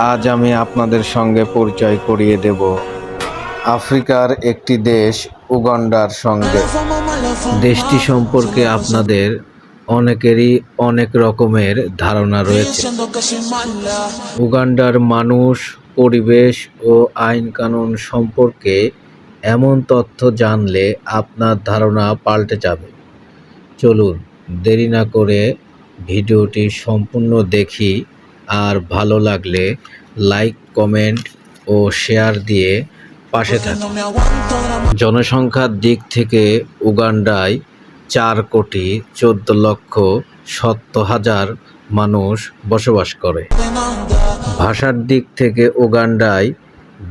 আজ আমি আপনাদের সঙ্গে পরিচয় করিয়ে দেব আফ্রিকার একটি দেশ উগান্ডার সঙ্গে। দেশটি সম্পর্কে আপনাদের অনেকেরই অনেক রকমের ধারণা রয়েছে। উগান্ডার মানুষ, পরিবেশ ও আইন কানুন সম্পর্কে এমন তথ্য জানলে আপনার ধারণা পাল্টে যাবে। চলুন দেরি না করে ভিডিওটি সম্পূর্ণ দেখি, আর ভালো লাগলে লাইক, কমেন্ট ও শেয়ার দিয়ে পাশে থাকুন। জনসংখ্যার দিক থেকে উগান্ডায় 4,14,70,000 মানুষ বসবাস করে। ভাষার দিক থেকে উগান্ডায়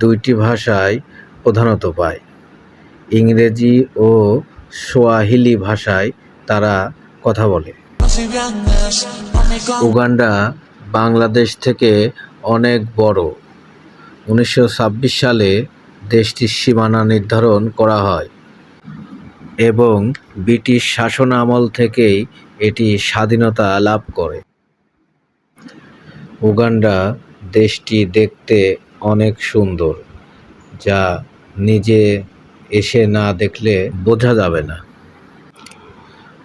2টি ভাষায় প্রধানত পায়। ইংরেজি ও সোয়াহিলি ভাষায় তারা কথা বলে। উগান্ডা বাংলাদেশ থেকে অনেক বড়। 1926 সালে দেশটির সীমানা নির্ধারণ করা হয় এবং ব্রিটিশ শাসন আমল থেকেই এটি স্বাধীনতা লাভ করে। উগান্ডা দেশটি দেখতে অনেক সুন্দর, যা নিজে এসে না দেখলে বোঝা যাবে না।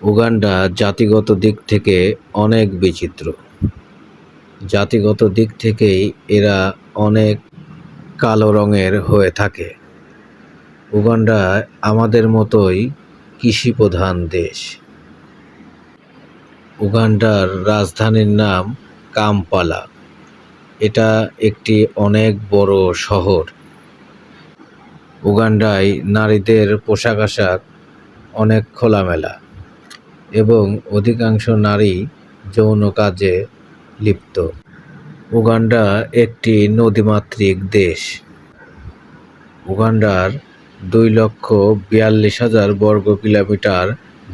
উগান্ডা জাতিগত দিক থেকে অনেক বিচিত্র। জাতিগত দিক থেকেই এরা অনেক কালো রঙের হয়ে থাকে। উগান্ডা আমাদের মতোই কৃষি প্রধান দেশ। উগান্ডার রাজধানীর নাম কাম্পালা। এটা একটি অনেক বড় শহর। উগান্ডায় নারীদের পোশাক আশাক অনেক খোলামেলা এবং অধিকাংশ নারী যৌন কাজে লিপ্ত। উগান্ডা একটি নদীমাতৃক দেশ। উগান্ডার 2,42,000 বর্গ কিলোমিটার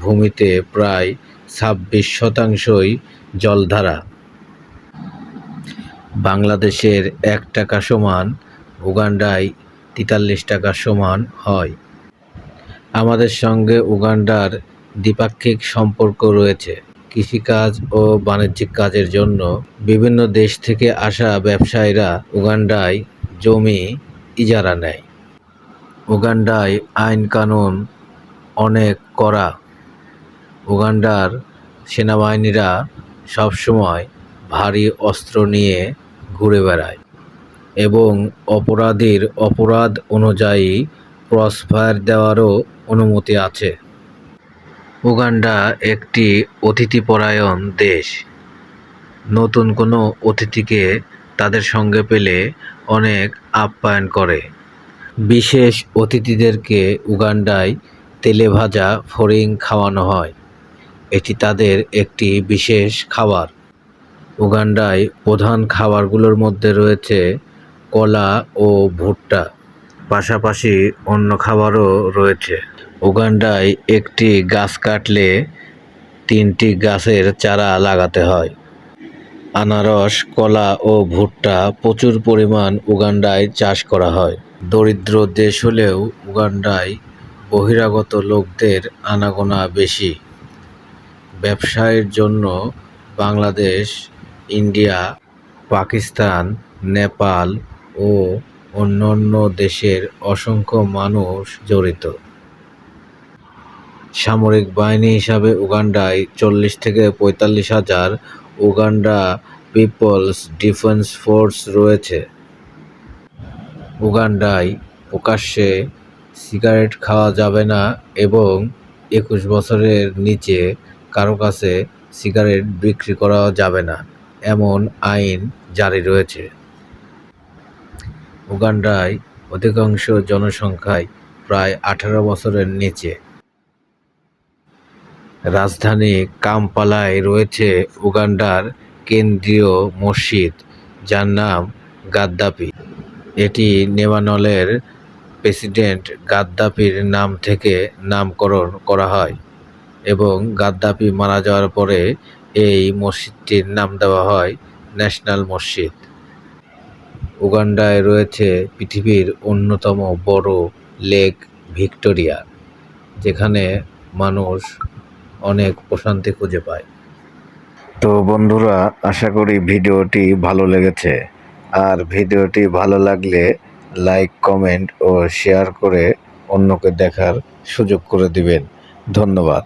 ভূমিতে প্রায় 26% জলধারা। বাংলাদেশের 1 টাকা সমান উগান্ডায় 43 টাকা সমান হয়। আমাদের সঙ্গে উগান্ডার দ্বিপাক্ষিক সম্পর্ক রয়েছে। কৃষিকাজ ও বাণিজ্যিক কাজের জন্য বিভিন্ন দেশ থেকে আসা ব্যবসায়ীরা উগান্ডায় জমি ইজারা নেয়। উগান্ডায় আইন কানুন অনেক কড়া। উগান্ডার সেনাবাহিনীরা সবসময় ভারী অস্ত্র নিয়ে ঘুরে বেড়ায় এবং অপরাধীর অপরাধ অনুযায়ী ক্রসফায়ার দেওয়ারও অনুমতি আছে। উগান্ডা একটি অতিথিপরায়ণ দেশ। নতুন কোনো অতিথিকে তাদের সঙ্গে পেলে অনেক আপ্যায়ন করে। বিশেষ অতিথিদেরকে উগান্ডায় তেলে ভাজা ফড়িং খাওয়ানো হয়। এটি তাদের একটি বিশেষ খাবার। উগান্ডায় প্রধান খাবারগুলোর মধ্যে রয়েছে কলা ও ভুট্টা, পাশাপাশি অন্য খাবারও রয়েছে। উগান্ডায় একটি গাছ কাটলে 3টি গাছের চারা লাগাতে হয়। আনারস, কলা ও ভুট্টা প্রচুর পরিমাণ উগান্ডায় চাষ করা হয়। দরিদ্র দেশ হলেও উগান্ডায় বহিরাগত লোকদের আনাগোনা বেশি। ব্যবসায়ের জন্য বাংলাদেশ, ইন্ডিয়া, পাকিস্তান, নেপাল ও অন্যান্য দেশের অসংখ্য মানুষ জড়িত। সামরিক বাহিনী হিসাবে উগান্ডায় 40 থেকে 45,000 উগান্ডা পিপলস ডিফেন্স ফোর্স রয়েছে। উগান্ডায় প্রকাশ্যে সিগারেট খাওয়া যাবে না এবং 21 বছরের নিচে কারো কাছে সিগারেট বিক্রি করা যাবে না, এমন আইন জারি রয়েছে। উগান্ডায় অধিকাংশ জনসংখ্যাই প্রায় 18 বছরের নিচে। রাজধানী কাম্পালায় রয়েছে উগান্ডার কেন্দ্রীয় মসজিদ, যার নাম গাদ্দাফি। এটি লেবাননের প্রেসিডেন্ট গাদ্দাফির নাম থেকে নামকরণ করা হয় এবং গাদ্দাফি মারা যাওয়ার পরে এই মসজিদটির নাম দেওয়া হয় ন্যাশনাল মসজিদ। উগান্ডায় রয়েছে পৃথিবীর অন্যতম বড় লেক ভিক্টোরিয়া, যেখানে মানুষ অনেক প্রশান্তি খুঁজে পায়। তো বন্ধুরা, আশা করি ভিডিওটি ভালো লেগেছে। আর ভিডিওটি ভালো লাগলে লাইক, কমেন্ট ও শেয়ার করে অন্যকে দেখার সুযোগ করে দিবেন। ধন্যবাদ।